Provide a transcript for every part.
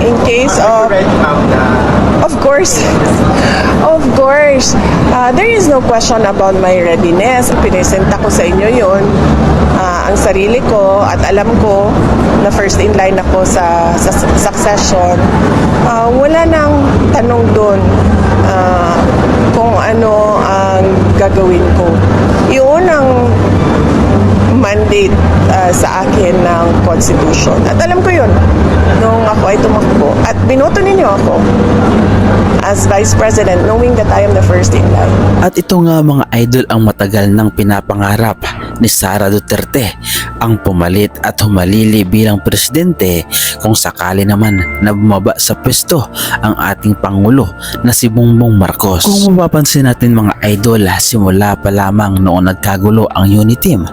in case of course, there is no question about my readiness. Pinesenta ko sa inyo yun, ang sarili ko, at alam ko na first in line ako sa succession. Wala nang tanong doon kung ano ang gagawin ko. Yun ang mandate sa akin ng Constitution. At alam ko yun nung ako ay tumakbo. At binoto ninyo ako as Vice President knowing that I am the first in line. At ito nga mga idol ang matagal nang pinapangarap ni Sara Duterte, ang pumalit at humalili bilang presidente kung sakali naman na bumaba sa pwesto ang ating Pangulo na si Bongbong Marcos. Kung mapapansin natin mga idol, simula pa lamang noong nagkagulo ang Uniteam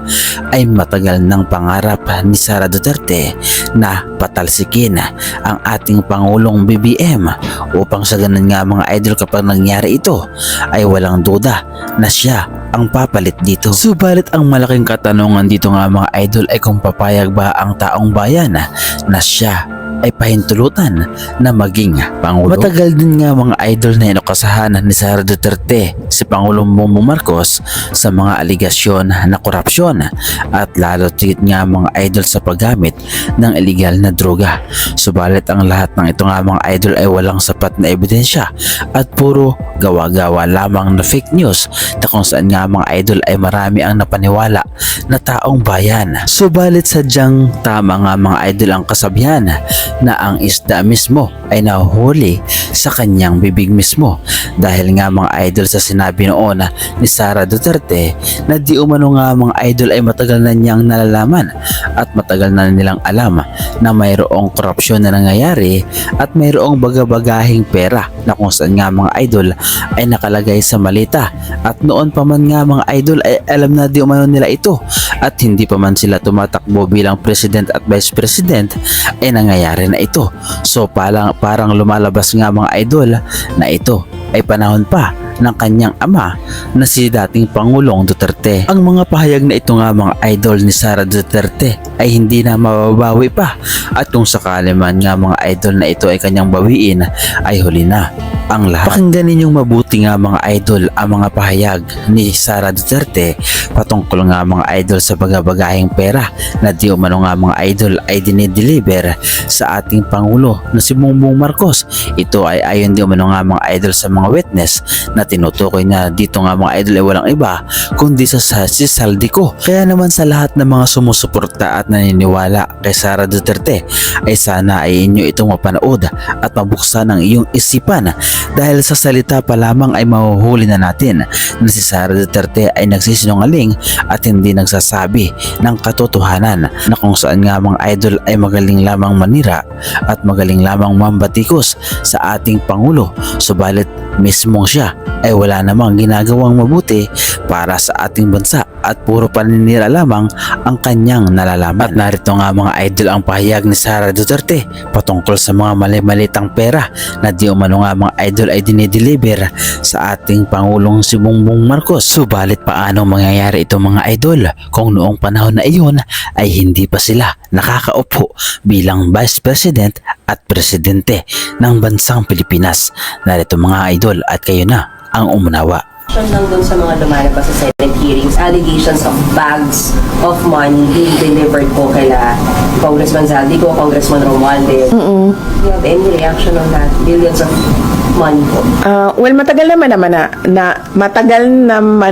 ay matagal nang pangarap ni Sara Duterte na patalsikin ang ating Pangulong BBM upang sa ganun nga mga idol kapag nangyari ito ay walang duda na siya ang papalit dito. Subalit ang malaking katanungan dito nga mga idol ay kung papayag ba ang taong bayan na siya ay pahintulutan na maging Pangulo. Matagal din nga mga idol na inukasahan ni Sara Duterte si Pangulong Bongbong Marcos sa mga aligasyon na korupsyon at lalo tigit nga mga idol sa paggamit ng illegal na droga. Subalit ang lahat ng ito nga mga idol ay walang sapat na ebidensya at puro gawa-gawa lamang na fake news na kung saan nga mga idol ay marami ang napaniwala na taong bayan. Subalit sadyang tama nga mga idol ang kasabihan na ang isda mismo ay nahuhuli sa kanyang bibig mismo dahil nga mga idol sa sinabi noon ni Sara Duterte na di umano nga mga idol ay matagal na niyang nalalaman at matagal na nilang alam na mayroong korupsyon na nangyayari at mayroong bagabagahing pera na kung saan nga mga idol ay nakalagay sa malita at noon pa man nga mga idol ay alam na di umano nila ito at hindi pa man sila tumatakbo bilang president at vice president ay nangyayari na ito. So parang lumalabas nga mga idol na ito ay panahon pa ng kanyang ama na si dating Pangulong Duterte. Ang mga pahayag na ito nga mga idol ni Sara Duterte ay hindi na mababawi pa at kung sakali man nga mga idol na ito ay kanyang bawiin ay huli na ang lahat. Pakinggan ninyong mabuti nga mga idol ang mga pahayag ni Sara Duterte patungkol nga mga idol sa bagabagahing pera na di umano nga mga idol ay dinideliver sa ating Pangulo na si Bongbong Marcos. Ito ay ayon di umano nga mga idol sa mga witness na tinutukoy na dito nga mga idol ay walang iba kundi si Saldico. Kaya naman sa lahat ng mga sumusuporta at naniniwala kay Sara Duterte ay sana ay inyo itong mapanood at mabuksan ang iyong isipan dahil sa salita pa lamang ay mahuhuli na natin na si Sara Duterte ay nagsisinungaling at hindi nagsasabi ng katotohanan na kung saan nga mga idol ay magaling lamang manira at magaling lamang mambatikos sa ating Pangulo. Subalit mismong siya ay wala namang ginagawang mabuti para sa ating bansa at puro paninira lamang ang kanyang nalalaman. At narito nga mga idol ang pahayag ni Sara Duterte patungkol sa mga mali-malitang pera na di umano nga mga idol ay dinideliver sa ating Pangulong si Bongbong Marcos. Subalit paano mangyayari ito mga idol kung noong panahon na iyon ay hindi pa sila nakakaupo bilang Vice President at Presidente ng bansang Pilipinas. Narito mga idol at kayo na ang umunawa. Lang doon sa mga lumalabas sa Senate hearings, allegations of bags of money being delivered po kaila Congressman Zaldico, Congressman Romualdez. You have any reaction on that? Billions of money po. Well, matagal naman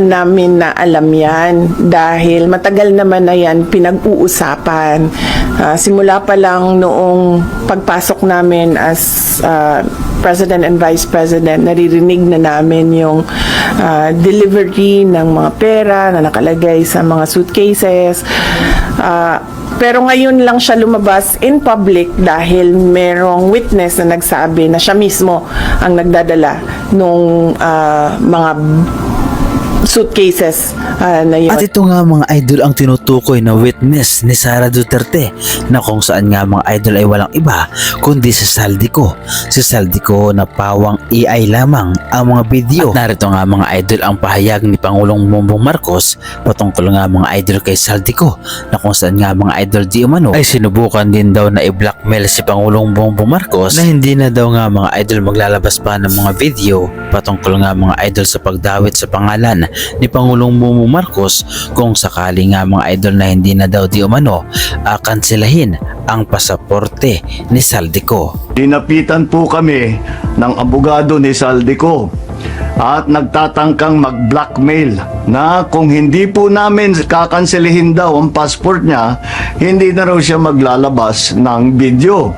namin na alam yan dahil matagal naman na yan pinag-uusapan. Simula pa lang noong pagpasok namin as President and Vice President, naririnig na namin yung delivery ng mga pera na nakalagay sa mga suitcases. Pero ngayon lang siya lumabas in public dahil merong witness na nagsabi na siya mismo ang nagdadala nung mga suitcases na yun. At ito nga mga idol ang tinutukoy na witness ni Sara Duterte na kung saan nga mga idol ay walang iba kundi si Saldico. Si Saldico na pawang AI lamang ang mga video. At narito nga mga idol ang pahayag ni Pangulong Bongbong Marcos patungkol nga mga idol kay Saldico na kung saan nga mga idol di umano ay sinubukan din daw na i-blackmail si Pangulong Bongbong Marcos na hindi na daw nga mga idol maglalabas pa ng mga video patungkol nga mga idol sa pagdawit sa pangalan ni Pangulong Bongbong Marcos kung sakali nga mga idol na hindi na daw di umano kanselahin ang pasaporte ni Saldico. Dinapitan po kami ng abogado ni Saldico at nagtatangkang mag-blackmail na kung hindi po namin kakanselihin daw ang passport niya, hindi na raw siya maglalabas ng video.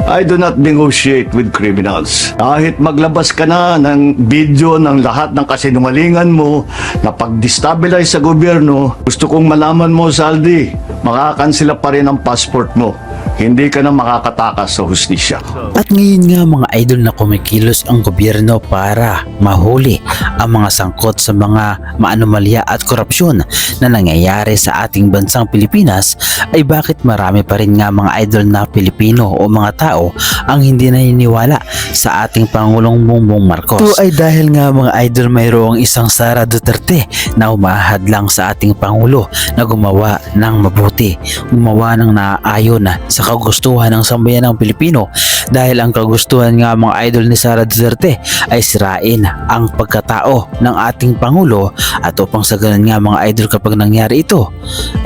I do not negotiate with criminals. Kahit maglabas ka na ng video ng lahat ng kasinungalingan mo na pag-destabilize sa gobyerno, gusto kong malaman mo, Saldi, makakansela pa rin ang passport mo. Hindi ka na makakatakas sa hustisya. At ngayon nga mga idol na kumikilos ang gobyerno para mahuli ang mga sangkot sa mga maanomalya at korupsyon na nangyayari sa ating bansang Pilipinas, ay bakit marami pa rin nga mga idol na Pilipino o mga tao ang hindi naniniwala sa ating Pangulong Bongbong Marcos? Ito ay dahil nga mga idol mayroong isang Sara Duterte na umahadlang sa ating Pangulo na gumawa ng mabuti, gumawa ng naaayon sa kagustuhan ng sambayan ng Pilipino, dahil ang kagustuhan nga mga idol ni Sara Duterte ay sirain ang pagkatao ng ating Pangulo, at upang sa ganun nga mga idol kapag nangyari ito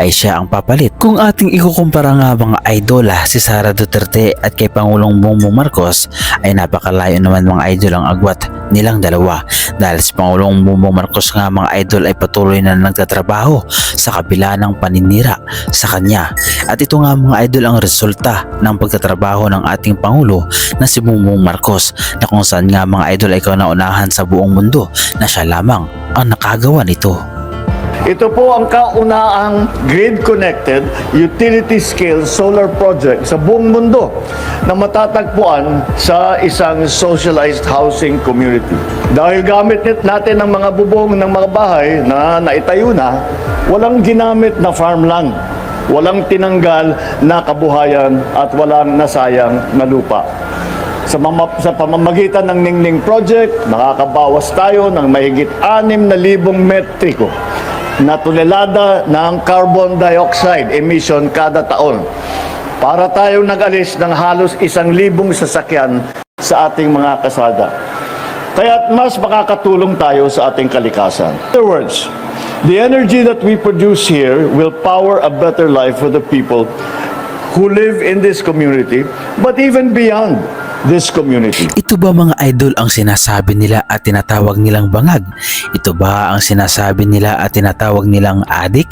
ay siya ang papalit. Kung ating ikukumpara nga mga idol si Sara Duterte at kay Pangulong Bongbong Marcos, ay napakalayo naman mga idol ang agwat nilang dalawa, dahil si Pangulong Bongbong Marcos nga mga idol ay patuloy na nagtatrabaho sa kabila ng paninira sa kanya. At ito nga mga idol ang resulta ng pagtatrabaho ng ating Pangulo na si Bongbong Marcos, na kung saan nga mga idol ay kauna-unahan sa buong mundo na siya lamang ang nakagawa nito. Ito po ang kaunahang grid-connected utility-scale solar project sa buong mundo na matatagpuan sa isang socialized housing community. Dahil gamit natin ang mga bubong ng mga bahay na naitayo na, walang ginamit na farmland, walang tinanggal na kabuhayan at walang nasayang na lupa. Sa pamamagitan ng Ningning Project, nakakabawas tayo ng mahigit 6,000 metriko na tonelada ng carbon dioxide emission kada taon, para tayong nag-alis ng halos 1,000 sasakyan sa ating mga kasada. Kaya't mas makakatulong tayo sa ating kalikasan. In other words, the energy that we produce here will power a better life for the people who live in this community, but even beyond this community. Ito ba mga idol ang sinasabi nila at tinatawag nilang bangag? Ito ba ang sinasabi nila at tinatawag nilang adik?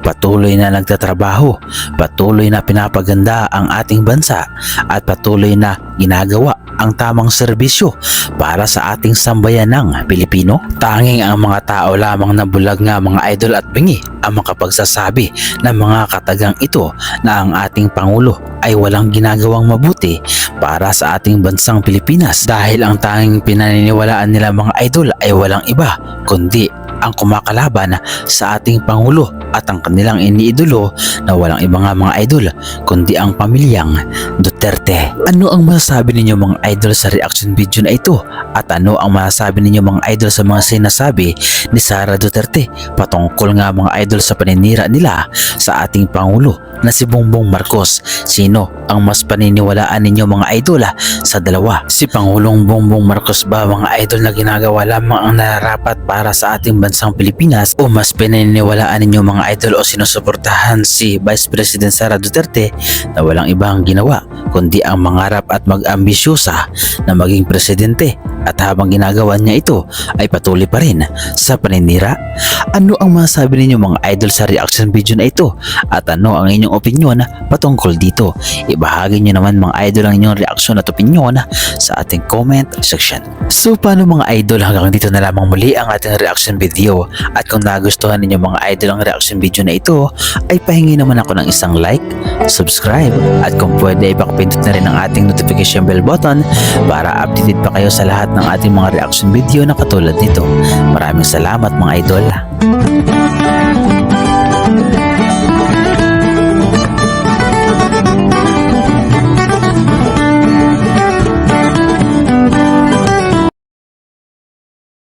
Patuloy na nagtatrabaho, patuloy na pinapaganda ang ating bansa, at patuloy na ginagawa ang tamang serbisyo para sa ating sambayan ng Pilipino. Tanging ang mga tao lamang na bulag nga mga idol at bingi ang makapagsasabi ng mga katagang ito na ang ating Pangulo ay walang ginagawang mabuti para sa ating bansang Pilipinas, dahil ang tanging pinaniniwalaan nila mga idol ay walang iba kundi ang kumakalaban sa ating Pangulo at ang kanilang iniidolo na walang iba nga mga idol kundi ang pamilyang Duterte. Ano ang masasabi ninyo mga idol sa reaction video na ito? At ano ang masasabi ninyo mga idol sa mga sinasabi ni Sara Duterte patungkol nga mga idol sa paninira nila sa ating Pangulo na si Bongbong Marcos? Sino ang mas paniniwalaan ninyo mga idol sa dalawa? Si Pangulong Bongbong Marcos ba mga idol na ginagawa lamang ang nararapat para sa ating bansang Pilipinas, o mas pinaniniwalaan ninyo mga idol o sinusuportahan si Vice President Sara Duterte na walang ibang ginawa kundi ang mangarap at mag-ambisyosa na maging presidente, at habang ginagawa niya ito ay patuloy pa rin sa paninira? Ano ang masasabi ninyo mga idol sa reaction video na ito? At ano ang inyong opinion patungkol dito? Ibahagi nyo naman mga idol ang inyong reaksyon at opinion sa ating comment section. So paano mga idol, hanggang dito na lamang muli ang ating reaction video. At kung nagustuhan ninyo mga idol ang reaction video na ito, ay pahingi naman ako ng isang like, subscribe, at kung pwede ipakipindot na rin ang ating notification bell button para updated pa kayo sa lahat ng ating mga reaction video na katulad nito. Maraming salamat mga idol.